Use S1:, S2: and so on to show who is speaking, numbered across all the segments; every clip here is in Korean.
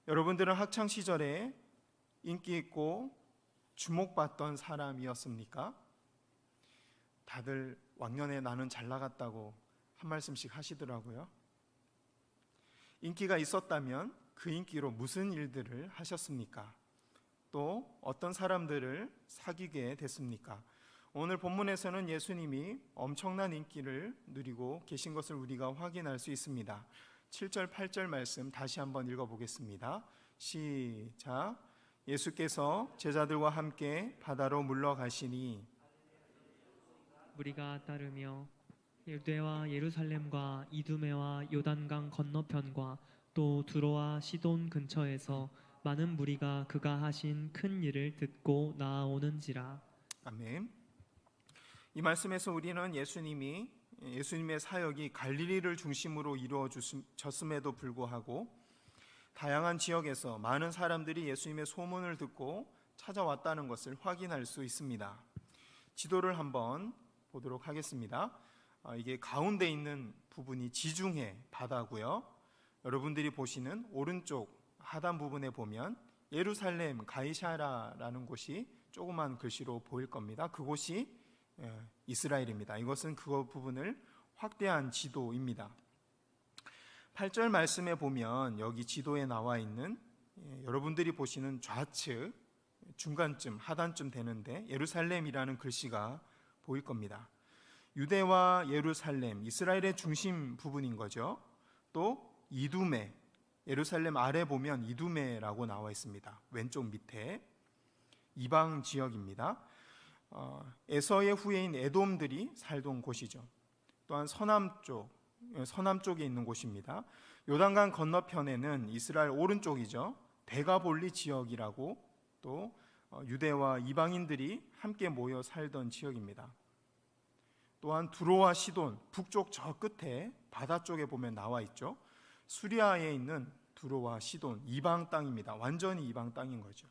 S1: 여러분들은 학창 시절에 인기 있고 주목받던 사람이었습니까? 다들 왕년에 나는 잘 나갔다고 한 말씀씩 하시더라고요. 인기가 있었다면 그 인기로 무슨 일들을 하셨습니까? 또 어떤 사람들을 사귀게 됐습니까? 오늘 본문에서는 예수님이 엄청난 인기를 누리고 계신 것을 우리가 확인할 수 있습니다. 7절 8절 말씀 다시 한번 읽어보겠습니다. 시작. 예수께서 제자들과 함께 바다로 물러가시니
S2: 무리가 따르며 유대와 예루살렘과 이두메와 요단강 건너편과 또 두로와 시돈 근처에서 많은 무리가 그가 하신 큰 일을 듣고 나아오는지라.
S1: 아멘. 이 말씀에서 우리는 예수님의 사역이 갈릴리를 중심으로 이루어졌음에도 불구하고 다양한 지역에서 많은 사람들이 예수님의 소문을 듣고 찾아왔다는 것을 확인할 수 있습니다. 지도를 한번 보도록 하겠습니다. 이게 가운데 있는 부분이 지중해 바다고요. 여러분들이 보시는 오른쪽 하단 부분에 보면 예루살렘 가이사라라는 곳이 조그만 글씨로 보일 겁니다. 그곳이 이스라엘입니다. 이것은 그 부분을 확대한 지도입니다. 8절 말씀에 보면 여기 지도에 나와 있는 여러분들이 보시는 좌측 중간쯤 하단쯤 되는데 예루살렘이라는 글씨가 보일 겁니다. 유대와 예루살렘, 이스라엘의 중심 부분인 거죠. 또 이두메, 예루살렘 아래 보면 이두메라고 나와 있습니다. 왼쪽 밑에 이방 지역입니다. 에서의 후예인 에돔들이 살던 곳이죠. 또한 서남쪽에 있는 곳입니다. 요단강 건너편에는 이스라엘 오른쪽이죠. 데가볼리 지역이라고 또 유대와 이방인들이 함께 모여 살던 지역입니다. 또한 두로와 시돈, 북쪽 저 끝에 바다 쪽에 보면 나와 있죠. 수리아에 있는 두로와 시돈, 이방 땅입니다. 완전히 이방 땅인 거죠.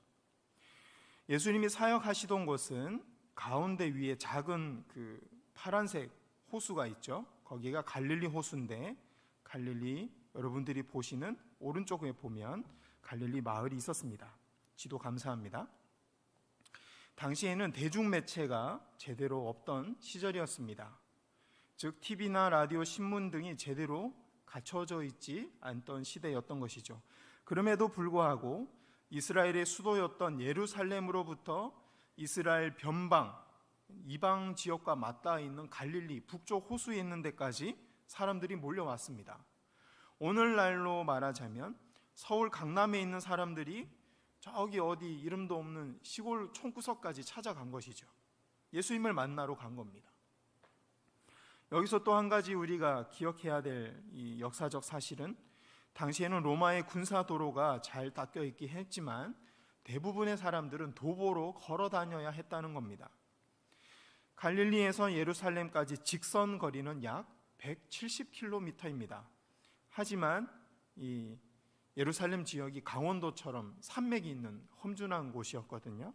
S1: 예수님이 사역하시던 곳은 가운데 위에 작은 그 파란색 호수가 있죠. 거기가 갈릴리 호수인데 갈릴리 여러분들이 보시는 오른쪽에 보면 갈릴리 마을이 있었습니다. 지도 감사합니다. 당시에는 대중매체가 제대로 없던 시절이었습니다. 즉 TV나 라디오, 신문 등이 제대로 갖춰져 있지 않던 시대였던 것이죠. 그럼에도 불구하고 이스라엘의 수도였던 예루살렘으로부터 이스라엘 변방, 이방 지역과 맞닿아 있는 갈릴리 북쪽 호수에 있는 데까지 사람들이 몰려왔습니다. 오늘날로 말하자면 서울 강남에 있는 사람들이 저기 어디 이름도 없는 시골 촌구석까지 찾아간 것이죠. 예수님을 만나러 간 겁니다. 여기서 또 한 가지 우리가 기억해야 될 이 역사적 사실은 당시에는 로마의 군사도로가 잘 닦여 있긴 했지만 대부분의 사람들은 도보로 걸어 다녀야 했다는 겁니다. 갈릴리에서 예루살렘까지 직선 거리는 약 170km입니다. 하지만 이 예루살렘 지역이 강원도처럼 산맥이 있는 험준한 곳이었거든요.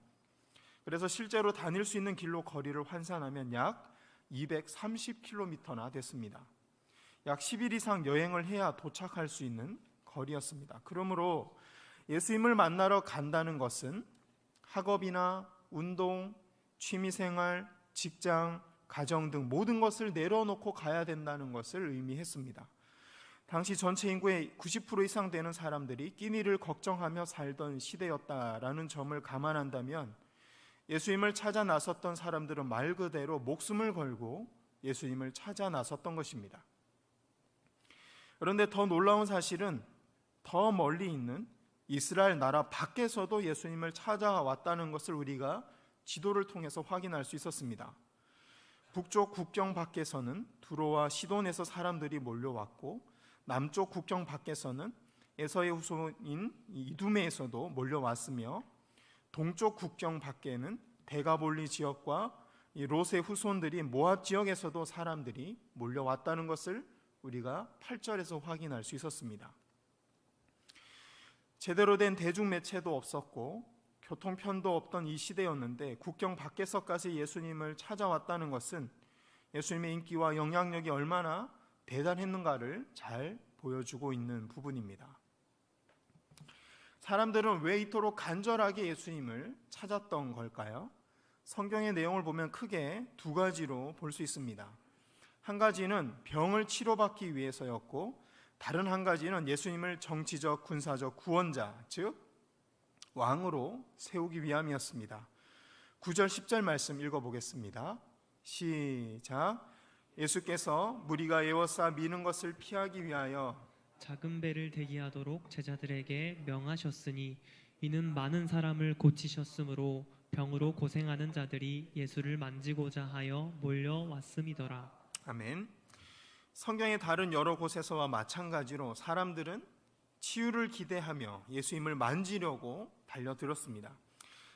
S1: 그래서 실제로 다닐 수 있는 길로 거리를 환산하면 약 230km나 됐습니다. 약 10일 이상 여행을 해야 도착할 수 있는 거리였습니다. 그러므로 예수님을 만나러 간다는 것은 학업이나 운동, 취미생활, 직장, 가정 등 모든 것을 내려놓고 가야 된다는 것을 의미했습니다. 당시 전체 인구의 90% 이상 되는 사람들이 끼니를 걱정하며 살던 시대였다라는 점을 감안한다면 예수님을 찾아 나섰던 사람들은 말 그대로 목숨을 걸고 예수님을 찾아 나섰던 것입니다. 그런데 더 놀라운 사실은 더 멀리 있는 이스라엘 나라 밖에서도 예수님을 찾아왔다는 것을 우리가 지도를 통해서 확인할 수 있었습니다. 북쪽 국경 밖에서는 두로와 시돈에서 사람들이 몰려왔고 남쪽 국경 밖에서는 에서의 후손인 이두메에서도 몰려왔으며 동쪽 국경 밖에는 데가볼리 지역과 롯의 후손들이 모압 지역에서도 사람들이 몰려왔다는 것을 우리가 8절에서 확인할 수 있었습니다. 제대로 된 대중매체도 없었고 교통편도 없던 이 시대였는데 국경 밖에서까지 예수님을 찾아왔다는 것은 예수님의 인기와 영향력이 얼마나 대단했는가를 잘 보여주고 있는 부분입니다. 사람들은 왜 이토록 간절하게 예수님을 찾았던 걸까요? 성경의 내용을 보면 크게 두 가지로 볼 수 있습니다. 한 가지는 병을 치료받기 위해서였고, 다른 한 가지는 예수님을 정치적, 군사적 구원자, 즉 왕으로 세우기 위함이었습니다. 9절 10절 말씀 읽어보겠습니다. 시작. 예수께서 무리가 에워싸 미는 것을 피하기 위하여
S2: 작은 배를 대기하도록 제자들에게 명하셨으니 이는 많은 사람을 고치셨으므로 병으로 고생하는 자들이 예수를 만지고자 하여 몰려왔음이더라.
S1: 아멘. 성경의 다른 여러 곳에서와 마찬가지로 사람들은 치유를 기대하며 예수님을 만지려고 달려들었습니다.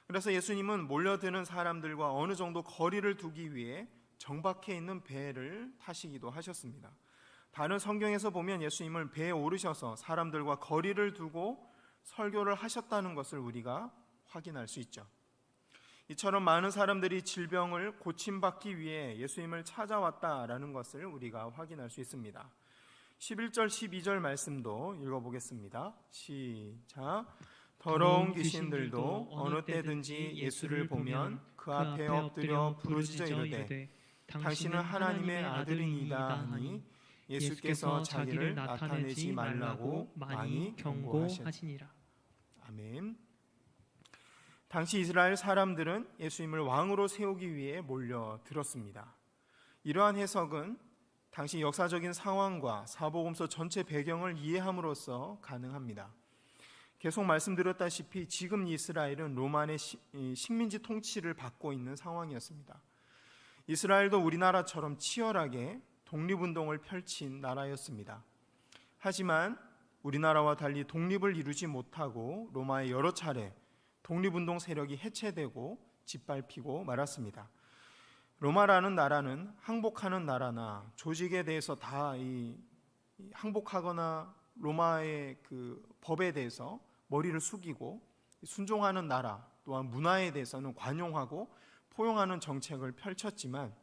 S1: 그래서 예수님은 몰려드는 사람들과 어느 정도 거리를 두기 위해 정박해 있는 배를 타시기도 하셨습니다. 다른 성경에서 보면 예수님은 배에 오르셔서 사람들과 거리를 두고 설교를 하셨다는 것을 우리가 확인할 수 있죠. 이처럼 많은 사람들이 질병을 고침받기 위해 예수님을 찾아왔다라는 것을 우리가 확인할 수 있습니다. 11절 12절 말씀도 읽어보겠습니다. 시작. 더러운 귀신들도 어느 때든지 예수를 보면 그 앞에 엎드려 부르짖어 이르되 당신은 하나님의 아들이니이다 하니 예수께서 자기를 나타내지 말라고 많이 경고하시니라. 아멘. 당시 이스라엘 사람들은 예수님을 왕으로 세우기 위해 몰려들었습니다. 이러한 해석은 당시 역사적인 상황과 사복음서 전체 배경을 이해함으로써 가능합니다. 계속 말씀드렸다시피 지금 이스라엘은 로마의 식민지 통치를 받고 있는 상황이었습니다. 이스라엘도 우리나라처럼 치열하게 독립운동을 펼친 나라였습니다. 하지만 우리나라와 달리 독립을 이루지 못하고 로마의 여러 차례 독립운동 세력이 해체되고 짓밟히고 말았습니다. 로마라는 나라는 항복하는 나라나 조직에 대해서 다 항복하거나 로마의 그 법에 대해서 머리를 숙이고 순종하는 나라, 또한 문화에 대해서는 관용하고 포용하는 정책을 펼쳤지만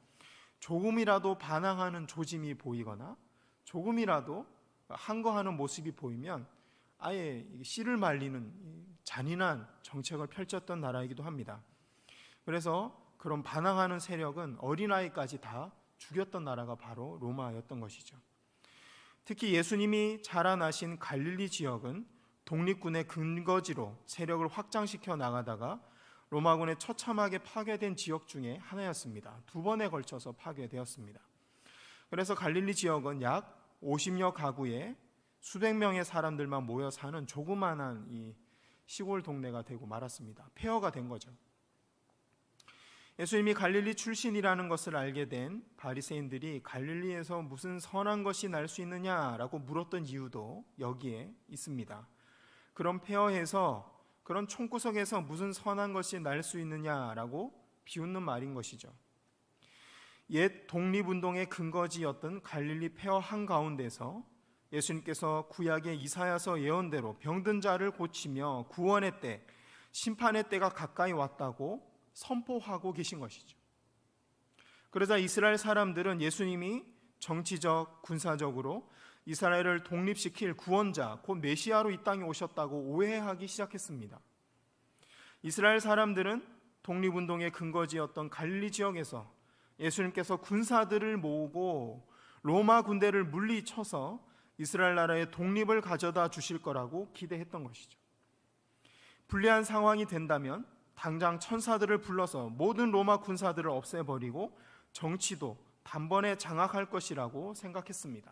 S1: 조금이라도 반항하는 조짐이 보이거나 조금이라도 항거하는 모습이 보이면 아예 씨를 말리는 잔인한 정책을 펼쳤던 나라이기도 합니다. 그래서 그런 반항하는 세력은 어린아이까지 다 죽였던 나라가 바로 로마였던 것이죠. 특히 예수님이 자라나신 갈릴리 지역은 독립군의 근거지로 세력을 확장시켜 나가다가 로마군에 처참하게 파괴된 지역 중에 하나였습니다. 두 번에 걸쳐서 파괴되었습니다. 그래서 갈릴리 지역은 약 50여 가구에 수백 명의 사람들만 모여 사는 조그만한 이 시골 동네가 되고 말았습니다. 폐허가 된 거죠. 예수님이 갈릴리 출신이라는 것을 알게 된 바리새인들이 갈릴리에서 무슨 선한 것이 날 수 있느냐라고 물었던 이유도 여기에 있습니다. 그런 폐허에서 그런 총구석에서 무슨 선한 것이 날 수 있느냐라고 비웃는 말인 것이죠. 옛 독립운동의 근거지였던 갈릴리 폐허 한가운데서 예수님께서 구약의 이사야서 예언대로 병든 자를 고치며 구원의 때, 심판의 때가 가까이 왔다고 선포하고 계신 것이죠. 그러자 이스라엘 사람들은 예수님이 정치적, 군사적으로 이스라엘을 독립시킬 구원자, 곧 메시아로 이 땅에 오셨다고 오해하기 시작했습니다. 이스라엘 사람들은 독립운동의 근거지였던 갈릴리 지역에서 예수님께서 군사들을 모으고 로마 군대를 물리쳐서 이스라엘 나라의 독립을 가져다 주실 거라고 기대했던 것이죠. 불리한 상황이 된다면 당장 천사들을 불러서 모든 로마 군사들을 없애버리고 정치도 단번에 장악할 것이라고 생각했습니다.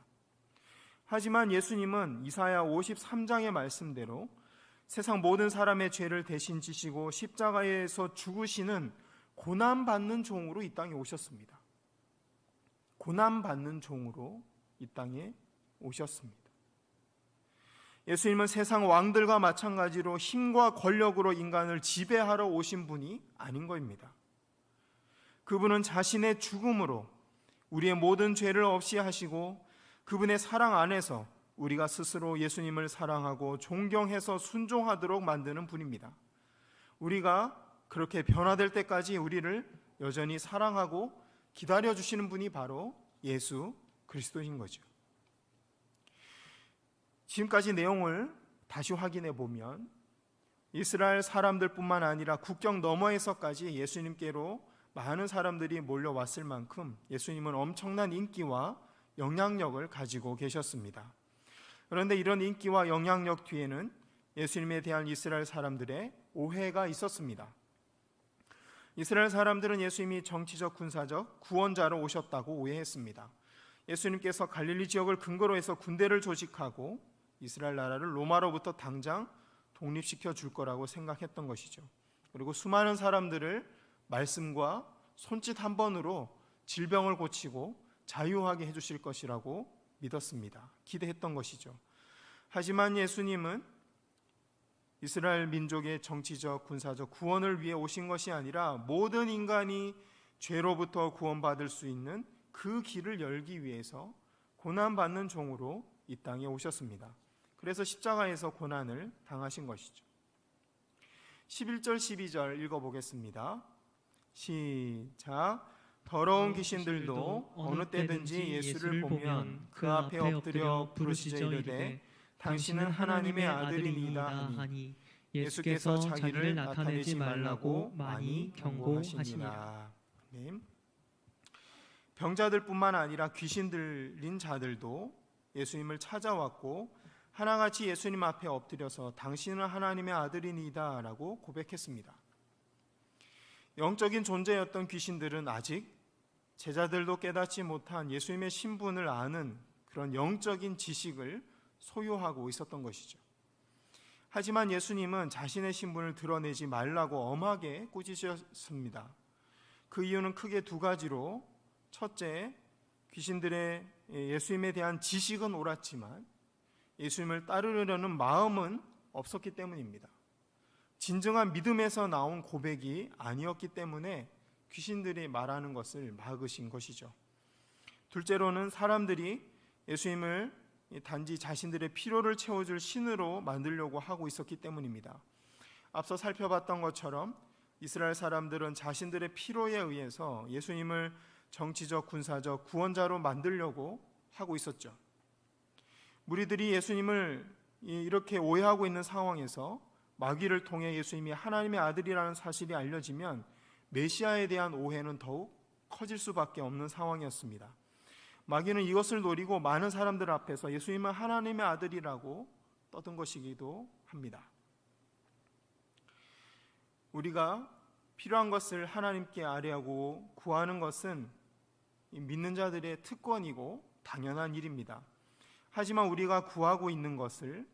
S1: 하지만 예수님은 이사야 53장의 말씀대로 세상 모든 사람의 죄를 대신 지시고 십자가에서 죽으시는 고난받는 종으로 이 땅에 오셨습니다. 고난받는 종으로 이 땅에 오셨습니다. 예수님은 세상 왕들과 마찬가지로 힘과 권력으로 인간을 지배하러 오신 분이 아닌 것입니다. 그분은 자신의 죽음으로 우리의 모든 죄를 없이 하시고 그분의 사랑 안에서 우리가 스스로 예수님을 사랑하고 존경해서 순종하도록 만드는 분입니다. 우리가 그렇게 변화될 때까지 우리를 여전히 사랑하고 기다려주시는 분이 바로 예수 그리스도인 거죠. 지금까지 내용을 다시 확인해 보면 이스라엘 사람들뿐만 아니라 국경 너머에서까지 예수님께로 많은 사람들이 몰려왔을 만큼 예수님은 엄청난 인기와 영향력을 가지고 계셨습니다. 그런데 이런 인기와 영향력 뒤에는 예수님에 대한 이스라엘 사람들의 오해가 있었습니다. 이스라엘 사람들은 예수님이 정치적, 군사적 구원자로 오셨다고 오해했습니다. 예수님께서 갈릴리 지역을 근거로 해서 군대를 조직하고 이스라엘 나라를 로마로부터 당장 독립시켜 줄 거라고 생각했던 것이죠. 그리고 수많은 사람들을 말씀과 손짓 한 번으로 질병을 고치고 자유하게 해주실 것이라고 믿었습니다. 기대했던 것이죠. 하지만 예수님은 이스라엘 민족의 정치적, 군사적 구원을 위해 오신 것이 아니라 모든 인간이 죄로부터 구원받을 수 있는 그 길을 열기 위해서 고난받는 종으로 이 땅에 오셨습니다. 그래서 십자가에서 고난을 당하신 것이죠. 11절 12절 읽어보겠습니다. 시작. 더러운 귀신들도 어느 때든지 예수를 보면 그 앞에 엎드려 부르짖어 이르되 당신은 하나님의 아들이니이다 하니 예수께서 자기를 나타내지 말라고 많이 경고하시니라. 병자들뿐만 아니라 귀신 들린 자들도 예수님을 찾아왔고 하나같이 예수님 앞에 엎드려서 당신은 하나님의 아들이니이다 라고 고백했습니다. 영적인 존재였던 귀신들은 아직 제자들도 깨닫지 못한 예수님의 신분을 아는 그런 영적인 지식을 소유하고 있었던 것이죠. 하지만 예수님은 자신의 신분을 드러내지 말라고 엄하게 꾸짖으셨습니다. 그 이유는 크게 두 가지로, 첫째, 귀신들의 예수님에 대한 지식은 옳았지만 예수님을 따르려는 마음은 없었기 때문입니다. 진정한 믿음에서 나온 고백이 아니었기 때문에 귀신들이 말하는 것을 막으신 것이죠. 둘째로는 사람들이 예수님을 단지 자신들의 필요를 채워줄 신으로 만들려고 하고 있었기 때문입니다. 앞서 살펴봤던 것처럼 이스라엘 사람들은 자신들의 필요에 의해서 예수님을 정치적, 군사적 구원자로 만들려고 하고 있었죠. 무리들이 예수님을 이렇게 오해하고 있는 상황에서 마귀를 통해 예수님이 하나님의 아들이라는 사실이 알려지면 메시아에 대한 오해는 더욱 커질 수밖에 없는 상황이었습니다. 마귀는 이것을 노리고 많은 사람들 앞에서 예수님은 하나님의 아들이라고 떠든 것이기도 합니다. 우리가 필요한 것을 하나님께 아뢰고 구하는 것은 믿는 자들의 특권이고 당연한 일입니다. 하지만 우리가 구하고 있는 것을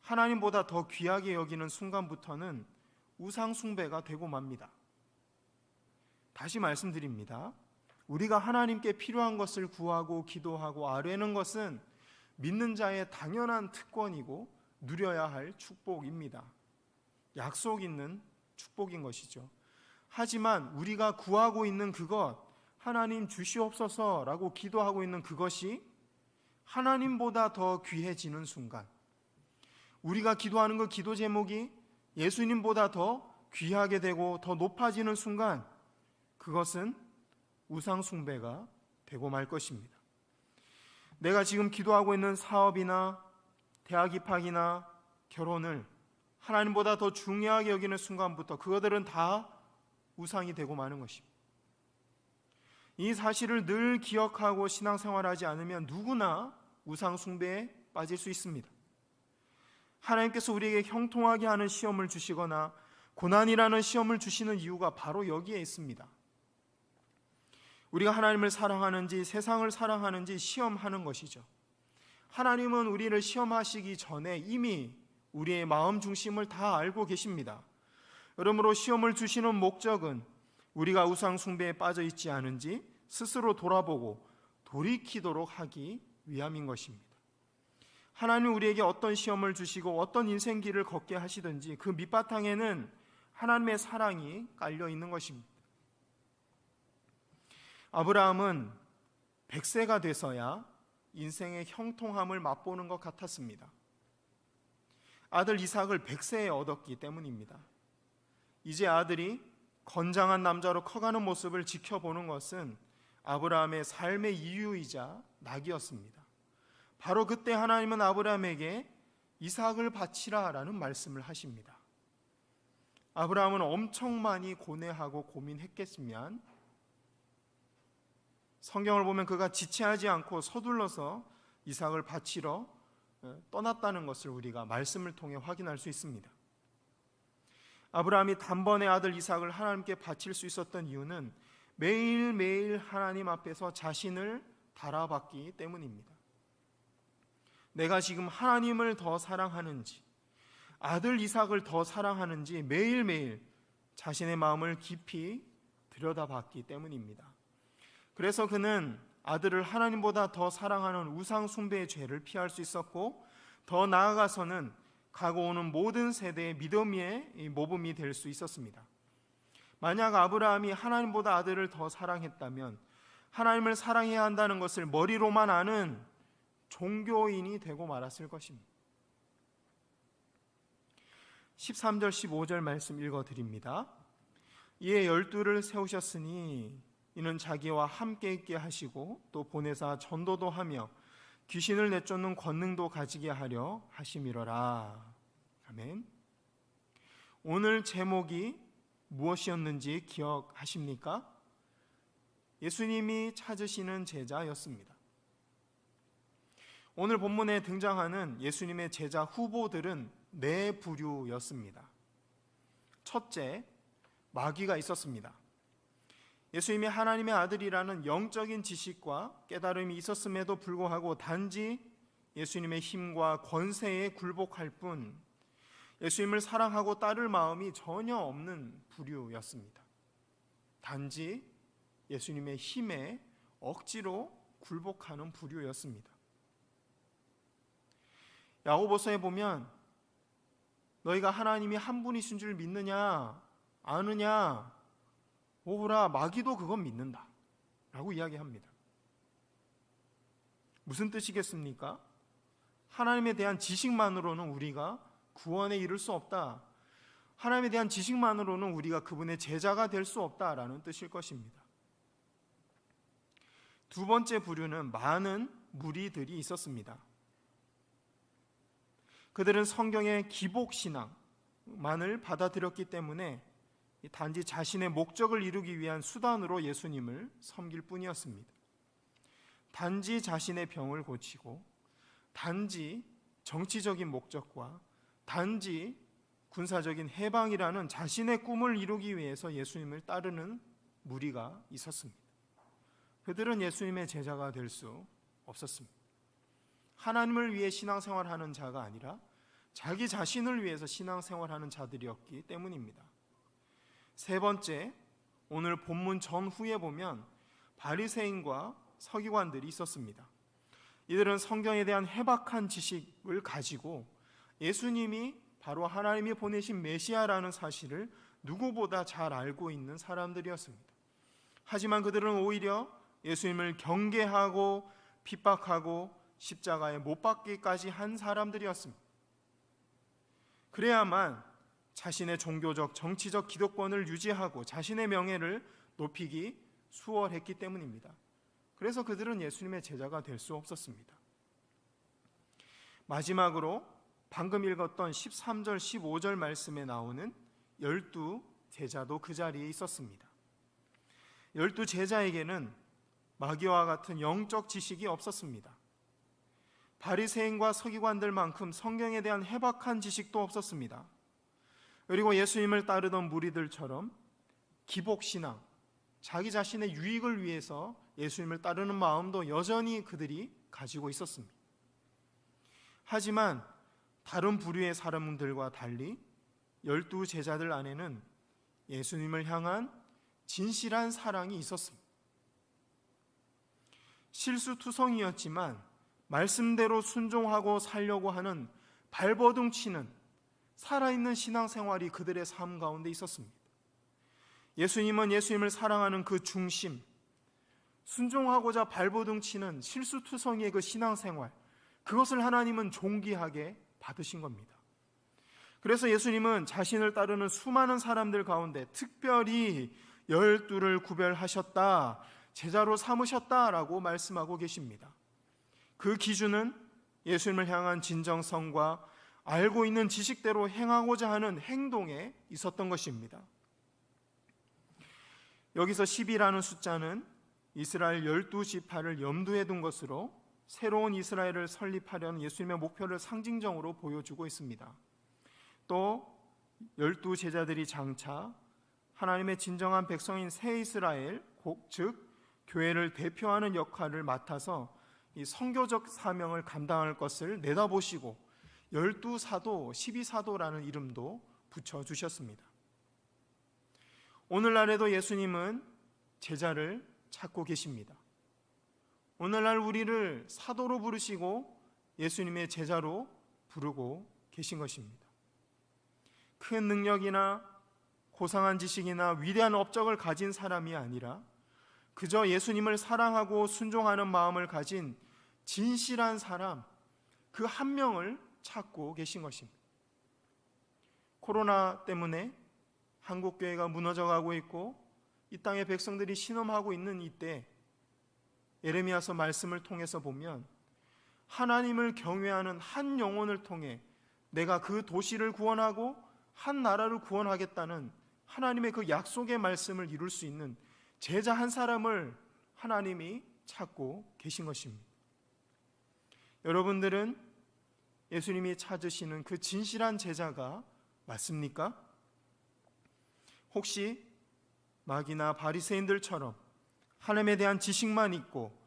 S1: 하나님보다 더 귀하게 여기는 순간부터는 우상 숭배가 되고 맙니다. 다시 말씀드립니다. 우리가 하나님께 필요한 것을 구하고 기도하고 아뢰는 것은 믿는 자의 당연한 특권이고 누려야 할 축복입니다. 약속 있는 축복인 것이죠. 하지만 우리가 구하고 있는 그것, 하나님 주시옵소서라고 기도하고 있는 그것이 하나님보다 더 귀해지는 순간, 우리가 기도하는 그 기도 제목이 예수님보다 더 귀하게 되고 더 높아지는 순간, 그것은 우상 숭배가 되고 말 것입니다. 내가 지금 기도하고 있는 사업이나 대학 입학이나 결혼을 하나님보다 더 중요하게 여기는 순간부터 그것들은 다 우상이 되고 마는 것입니다. 이 사실을 늘 기억하고 신앙생활하지 않으면 누구나 우상 숭배에 빠질 수 있습니다. 하나님께서 우리에게 형통하게 하는 시험을 주시거나 고난이라는 시험을 주시는 이유가 바로 여기에 있습니다. 우리가 하나님을 사랑하는지 세상을 사랑하는지 시험하는 것이죠. 하나님은 우리를 시험하시기 전에 이미 우리의 마음 중심을 다 알고 계십니다. 그러므로 시험을 주시는 목적은 우리가 우상 숭배에 빠져 있지 않은지 스스로 돌아보고 돌이키도록 하기 위함인 것입니다. 하나님은 우리에게 어떤 시험을 주시고 어떤 인생길을 걷게 하시든지 그 밑바탕에는 하나님의 사랑이 깔려 있는 것입니다. 아브라함은 100세가 돼서야 인생의 형통함을 맛보는 것 같았습니다. 아들 이삭을 100세에 얻었기 때문입니다. 이제 아들이 건장한 남자로 커가는 모습을 지켜보는 것은 아브라함의 삶의 이유이자 낙이었습니다. 바로 그때 하나님은 아브라함에게 이삭을 바치라라는 말씀을 하십니다. 아브라함은 엄청 많이 고뇌하고 고민했겠지만 성경을 보면 그가 지체하지 않고 서둘러서 이삭을 바치러 떠났다는 것을 우리가 말씀을 통해 확인할 수 있습니다. 아브라함이 단번에 아들 이삭을 하나님께 바칠 수 있었던 이유는 매일매일 하나님 앞에서 자신을 달아봤기 때문입니다. 내가 지금 하나님을 더 사랑하는지, 아들 이삭을 더 사랑하는지 매일매일 자신의 마음을 깊이 들여다봤기 때문입니다. 그래서 그는 아들을 하나님보다 더 사랑하는 우상 숭배의 죄를 피할 수 있었고, 더 나아가서는 가고 오는 모든 세대의 믿음의 모범이 될 수 있었습니다. 만약 아브라함이 하나님보다 아들을 더 사랑했다면 하나님을 사랑해야 한다는 것을 머리로만 아는 종교인이 되고 말았을 것입니다. 13절 15절 말씀 읽어드립니다. 이에 12를 세우셨으니 이는 자기와 함께 있게 하시고 또 보내사 전도도 하며 귀신을 내쫓는 권능도 가지게 하려 하심이로라. 아멘. 오늘 제목이 무엇이었는지 기억하십니까? 예수님이 찾으시는 제자였습니다. 오늘 본문에 등장하는 예수님의 제자 후보들은 네 부류였습니다. 첫째, 마귀가 있었습니다. 예수님이 하나님의 아들이라는 영적인 지식과 깨달음이 있었음에도 불구하고 단지 예수님의 힘과 권세에 굴복할 뿐 예수님을 사랑하고 따를 마음이 전혀 없는 부류였습니다. 단지 예수님의 힘에 억지로 굴복하는 부류였습니다. 야고보서에 보면 너희가 하나님이 한 분이신 줄 믿느냐 아느냐 오라 마귀도 그건 믿는다 라고 이야기합니다. 무슨 뜻이겠습니까? 하나님에 대한 지식만으로는 우리가 구원에 이를 수 없다. 하나님에 대한 지식만으로는 우리가 그분의 제자가 될 수 없다라는 뜻일 것입니다. 두 번째 부류는 많은 무리들이 있었습니다. 그들은 성경의 기복신앙만을 받아들였기 때문에 단지 자신의 목적을 이루기 위한 수단으로 예수님을 섬길 뿐이었습니다. 단지 자신의 병을 고치고 단지 정치적인 목적과 단지 군사적인 해방이라는 자신의 꿈을 이루기 위해서 예수님을 따르는 무리가 있었습니다. 그들은 예수님의 제자가 될 수 없었습니다. 하나님을 위해 신앙생활하는 자가 아니라 자기 자신을 위해서 신앙생활하는 자들이었기 때문입니다. 세 번째, 오늘 본문 전후에 보면 바리새인과 서기관들이 있었습니다. 이들은 성경에 대한 해박한 지식을 가지고 예수님이 바로 하나님이 보내신 메시아라는 사실을 누구보다 잘 알고 있는 사람들이었습니다. 하지만 그들은 오히려 예수님을 경계하고 핍박하고 십자가에 못 박기까지 한 사람들이었습니다. 그래야만 자신의 종교적, 정치적 기득권을 유지하고 자신의 명예를 높이기 수월했기 때문입니다. 그래서 그들은 예수님의 제자가 될 수 없었습니다. 마지막으로 방금 읽었던 13절, 15절 말씀에 나오는 12 제자도 그 자리에 있었습니다. 12 제자에게는 마귀와 같은 영적 지식이 없었습니다. 바리새인과 서기관들만큼 성경에 대한 해박한 지식도 없었습니다. 그리고 예수님을 따르던 무리들처럼 기복신앙, 자기 자신의 유익을 위해서 예수님을 따르는 마음도 여전히 그들이 가지고 있었습니다. 하지만 다른 부류의 사람들과 달리 12 제자들 안에는 예수님을 향한 진실한 사랑이 있었습니다. 실수투성이였지만 말씀대로 순종하고 살려고 하는 발버둥 치는 살아있는 신앙생활이 그들의 삶 가운데 있었습니다. 예수님은 예수님을 사랑하는 그 중심, 순종하고자 발버둥 치는 실수투성이의 그 신앙생활, 그것을 하나님은 존귀하게 받으신 겁니다. 그래서 예수님은 자신을 따르는 수많은 사람들 가운데 특별히 12를 구별하셨다, 제자로 삼으셨다라고 말씀하고 계십니다. 그 기준은 예수님을 향한 진정성과 알고 있는 지식대로 행하고자 하는 행동에 있었던 것입니다. 여기서 10이라는 숫자는 이스라엘 12지파를 염두에 둔 것으로 새로운 이스라엘을 설립하려는 예수님의 목표를 상징적으로 보여주고 있습니다. 또 12제자들이 장차 하나님의 진정한 백성인 새 이스라엘, 즉 교회를 대표하는 역할을 맡아서 이 선교적 사명을 감당할 것을 내다보시고 12사도, 12사도라는 이름도 붙여주셨습니다. 오늘날에도 예수님은 제자를 찾고 계십니다. 오늘날 우리를 사도로 부르시고 예수님의 제자로 부르고 계신 것입니다. 큰 능력이나 고상한 지식이나 위대한 업적을 가진 사람이 아니라 그저 예수님을 사랑하고 순종하는 마음을 가진 진실한 사람, 그 한 명을 찾고 계신 것입니다. 코로나 때문에 한국 교회가 무너져가고 있고 이 땅의 백성들이 신음하고 있는 이때 예레미야서 말씀을 통해서 보면 하나님을 경외하는 한 영혼을 통해 내가 그 도시를 구원하고 한 나라를 구원하겠다는 하나님의 그 약속의 말씀을 이룰 수 있는 제자 한 사람을 하나님이 찾고 계신 것입니다. 여러분들은 예수님이 찾으시는 그 진실한 제자가 맞습니까? 혹시 마귀나 바리새인들처럼 하나님에 대한 지식만 있고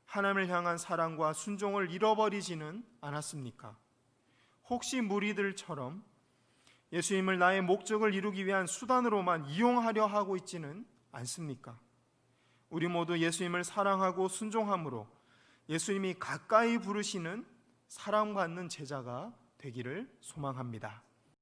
S1: 하나님을 향한 사랑과 순종을 잃어버리지는 않았습니까? 혹시 무리들처럼 예수님을 나의 목적을 이루기 위한 수단으로만 이용하려 하고 있지는 않습니까? 우리 모두 예수님을 사랑하고 순종함으로 예수님이 가까이 부르시는 사랑받는 제자가 되기를 소망합니다.